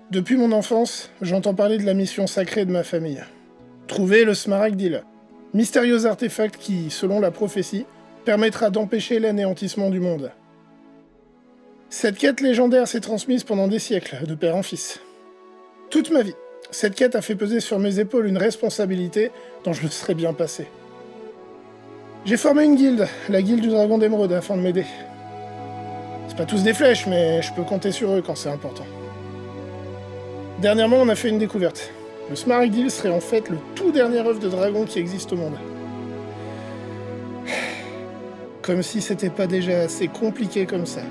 Depuis mon enfance, j'entends parler de la mission sacrée de ma famille. Trouver le Smaragdil, mystérieux artefact qui, selon la prophétie, permettra d'empêcher l'anéantissement du monde. Cette quête légendaire s'est transmise pendant des siècles, de père en fils. Toute ma vie, cette quête a fait peser sur mes épaules une responsabilité dont je me serais bien passé. J'ai formé une guilde, la guilde du dragon d'émeraude, afin de m'aider. C'est pas tous des flèches, mais je peux compter sur eux quand c'est important. Dernièrement, on a fait une découverte. Le Smaragdil serait en fait le tout dernier œuf de dragon qui existe au monde. Comme si c'était pas déjà assez compliqué comme ça.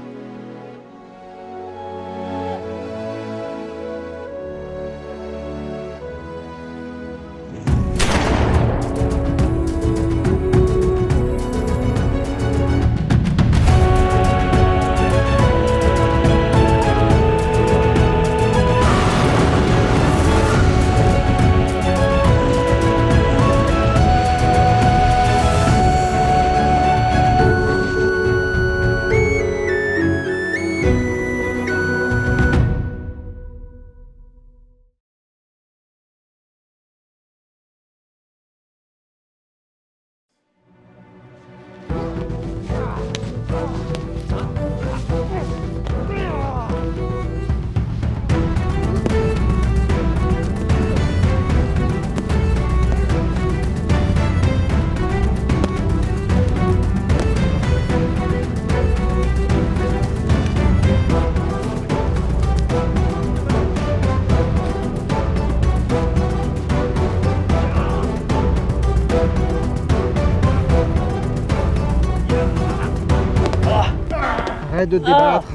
Arrête de te débattre.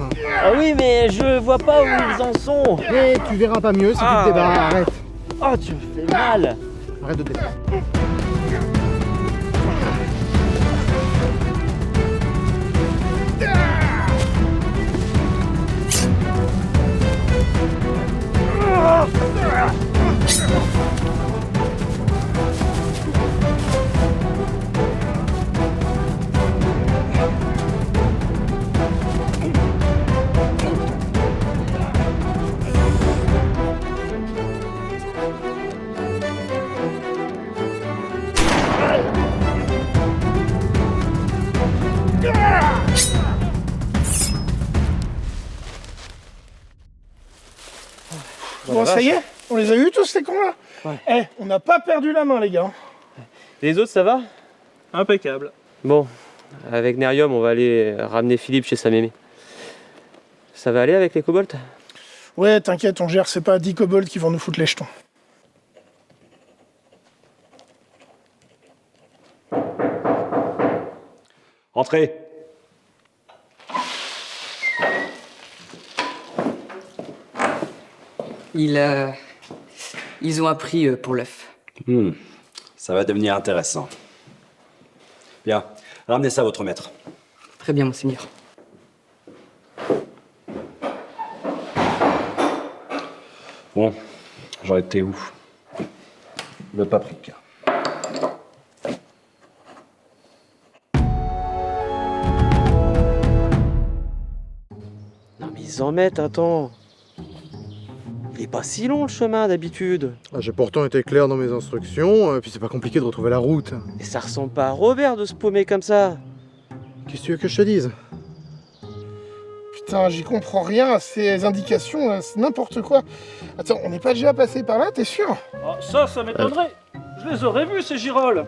Ah oui, mais je vois pas où ils en sont. Et tu verras pas mieux si tu te débarrasses. Arrête. Oh, tu me fais mal. Arrête de te débattre. Bon, ça y est, on les a eu tous ces cons-là. Ouais. On n'a pas perdu la main, les gars. Les autres, ça va? Impeccable. Bon, avec Nerium, on va aller ramener Philippe chez sa mémé. Ça va aller avec les kobolds? Ouais, t'inquiète, on gère, c'est pas 10 kobolds qui vont nous foutre les jetons. Entrez. Ils ont appris pour l'œuf. Ça va devenir intéressant. Bien, ramenez ça à votre maître. Très bien, monseigneur. Bon, j'en étais où? Le paprika. Non mais ils en mettent un temps. Il est pas si long le chemin d'habitude. J'ai pourtant été clair dans mes instructions, puis c'est pas compliqué de retrouver la route. Et ça ressemble pas à Robert de se paumer comme ça. Qu'est-ce que tu veux que je te dise? Putain, j'y comprends rien à ces indications, là, c'est n'importe quoi. Attends, on n'est pas déjà passé par là, t'es sûr? Ah, ça m'étonnerait. Je les aurais vus, ces girolles.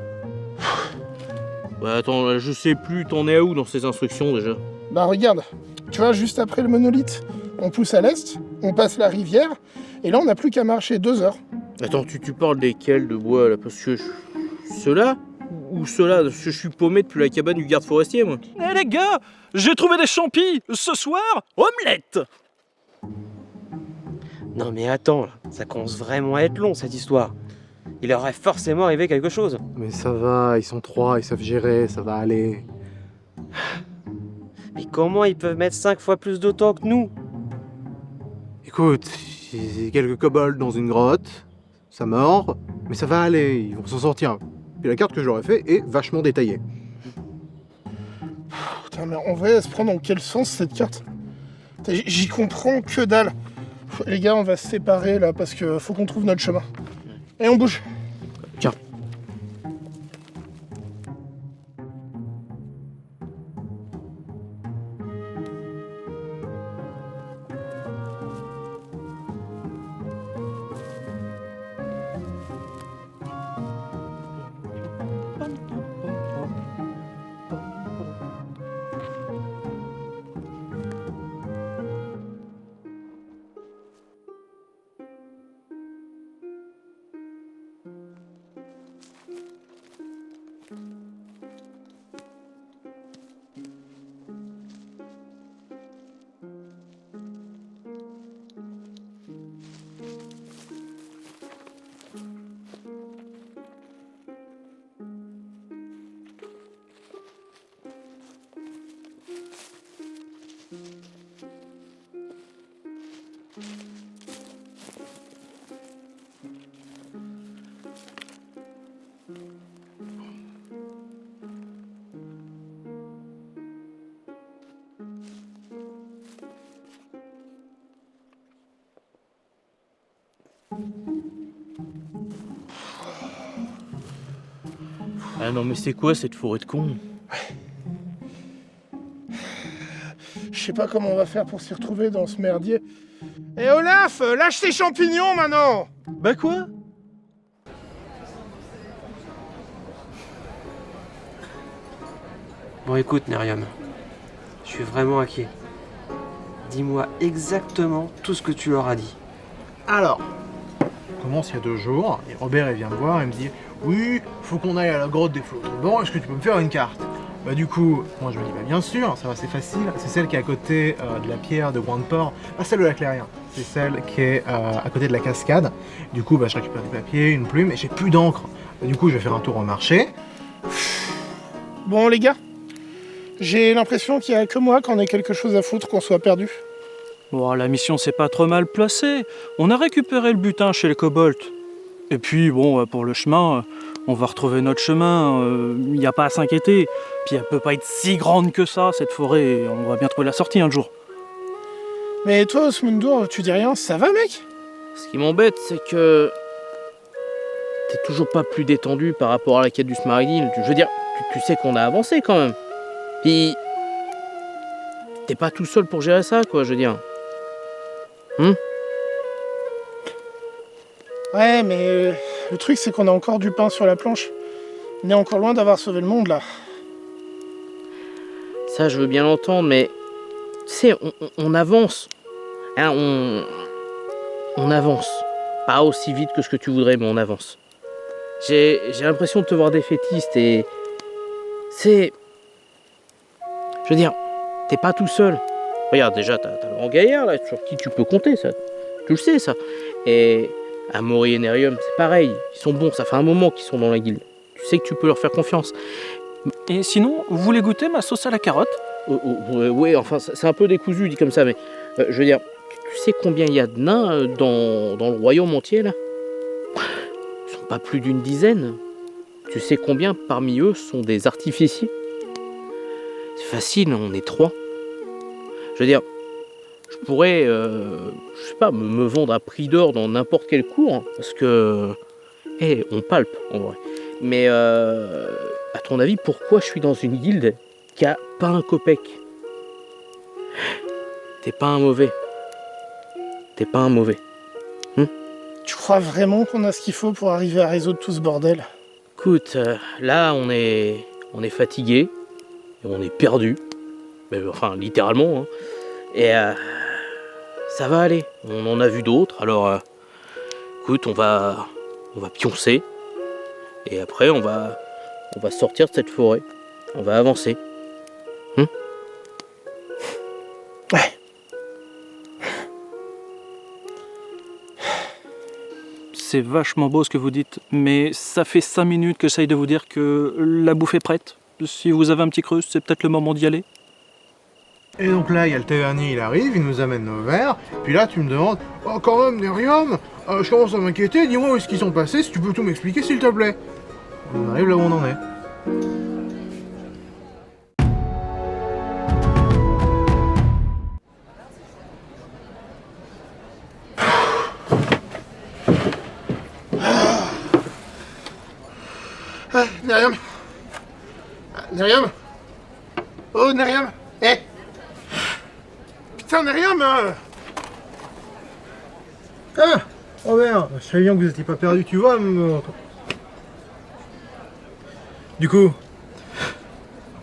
Bah attends, je sais plus, t'en es à où dans ces instructions déjà? Bah regarde, tu vois, juste après le monolithe, on pousse à l'est, on passe la rivière, et là on n'a plus qu'à marcher 2 heures. Attends, tu parles desquels de bois là? Parce que ceux-là? Ou ceux-là? Je suis paumé depuis la cabane du garde forestier, moi. Eh les gars, j'ai trouvé des champis. Ce soir, omelette. Non mais attends, là, ça commence vraiment à être long cette histoire. Il leur est forcément arrivé quelque chose. Mais ça va, ils sont 3, ils savent gérer, ça va aller. Mais comment ils peuvent mettre 5 fois plus de temps que nous? Écoute, il y a quelques kobolds dans une grotte, ça mord, mais ça va aller, ils vont s'en sortir. Puis la carte que je leur ai fait est vachement détaillée. Putain, mais en vrai, elle se prend dans quel sens cette carte? J'y comprends que dalle. Les gars, on va se séparer là parce que faut qu'on trouve notre chemin. Et on bouge. Tiens. Ah non mais c'est quoi cette forêt de cons? Je sais pas comment on va faire pour s'y retrouver dans ce merdier. Et Olaf, lâche tes champignons maintenant! Bah quoi? Bon écoute Nerium, je suis vraiment inquiet. Dis-moi exactement tout ce que tu leur as dit. Alors, on commence il y a 2 jours, et Robert il vient me voir et me dit « Oui, faut qu'on aille à la grotte des flots. Bon, est-ce que tu peux me faire une carte ?» Bah du coup, moi je me dis « Bah bien sûr, ça va, c'est facile. C'est celle qui est à côté de la pierre de Grandport, pas celle de la Clairière. C'est celle qui est à côté de la cascade. Du coup, bah, je récupère des papiers, une plume, et j'ai plus d'encre. Bah, du coup, je vais faire un tour au marché. Bon les gars, j'ai l'impression qu'il y a que moi qu'on ait quelque chose à foutre qu'on soit perdu. Bon, la mission s'est pas trop mal placée. On a récupéré le butin chez les kobolds. Et puis, bon, pour le chemin, on va retrouver notre chemin. Il n'y a pas à s'inquiéter. Puis elle peut pas être si grande que ça, cette forêt. On va bien trouver la sortie un jour. Mais toi, Osmundur, tu dis rien, ça va mec? Ce qui m'embête, c'est que t'es toujours pas plus détendu par rapport à la quête du Smaragdil. Je veux dire, tu sais qu'on a avancé quand même. Puis t'es pas tout seul pour gérer ça, quoi, je veux dire. Ouais, mais le truc c'est qu'on a encore du pain sur la planche. On est encore loin d'avoir sauvé le monde là. Ça, je veux bien l'entendre, mais tu sais, on avance. Hein, on avance. Pas aussi vite que ce que tu voudrais, mais on avance. J'ai l'impression de te voir défaitiste et c'est... Je veux dire, t'es pas tout seul. Regarde, déjà, t'as le grand gaillard là, sur qui tu peux compter, ça. Tu le sais, ça. Et Amaury et Nerium, c'est pareil. Ils sont bons, ça fait un moment qu'ils sont dans la guilde. Tu sais que tu peux leur faire confiance. Et sinon, vous voulez goûter ma sauce à la carotte? Ouais, enfin, c'est un peu décousu dit comme ça, mais je veux dire, tu sais combien il y a de nains dans le royaume entier, là? Ils sont pas plus d'une dizaine. Tu sais combien parmi eux sont des artificiers? C'est facile, on est 3. Je veux dire, je pourrais, je sais pas, me vendre à prix d'or dans n'importe quel cours, hein, parce que, on palpe, en vrai. Mais, à ton avis, pourquoi je suis dans une guilde qui a pas un copec? T'es pas un mauvais. T'es pas un mauvais. Tu crois vraiment qu'on a ce qu'il faut pour arriver à résoudre tout ce bordel? Écoute, là, on est fatigué, et on est perdu. Mais, enfin, littéralement, hein. Et ça va aller. On en a vu d'autres. Alors, écoute, on va pioncer. Et après, on va sortir de cette forêt. On va avancer. Ouais. C'est vachement beau ce que vous dites, mais ça fait 5 minutes que j'essaye de vous dire que la bouffe est prête. Si vous avez un petit creux, c'est peut-être le moment d'y aller. Et donc là, il y a le tavernier, il arrive, il nous amène nos verres. Puis là, tu me demandes « Oh, quand même, Nerium, je commence à m'inquiéter, dis-moi où est-ce qu'ils sont passés, si tu peux tout m'expliquer, s'il te plaît. » On arrive là où on en est. Ah, Nerium. Nerium. Oh, Nerium. Eh. Putain, Nerium. Ah. Oh merde, je savais bien que vous étiez pas perdu, tu vois. Du coup,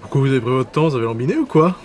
pourquoi vous avez pris votre temps, vous avez lambiné ou quoi?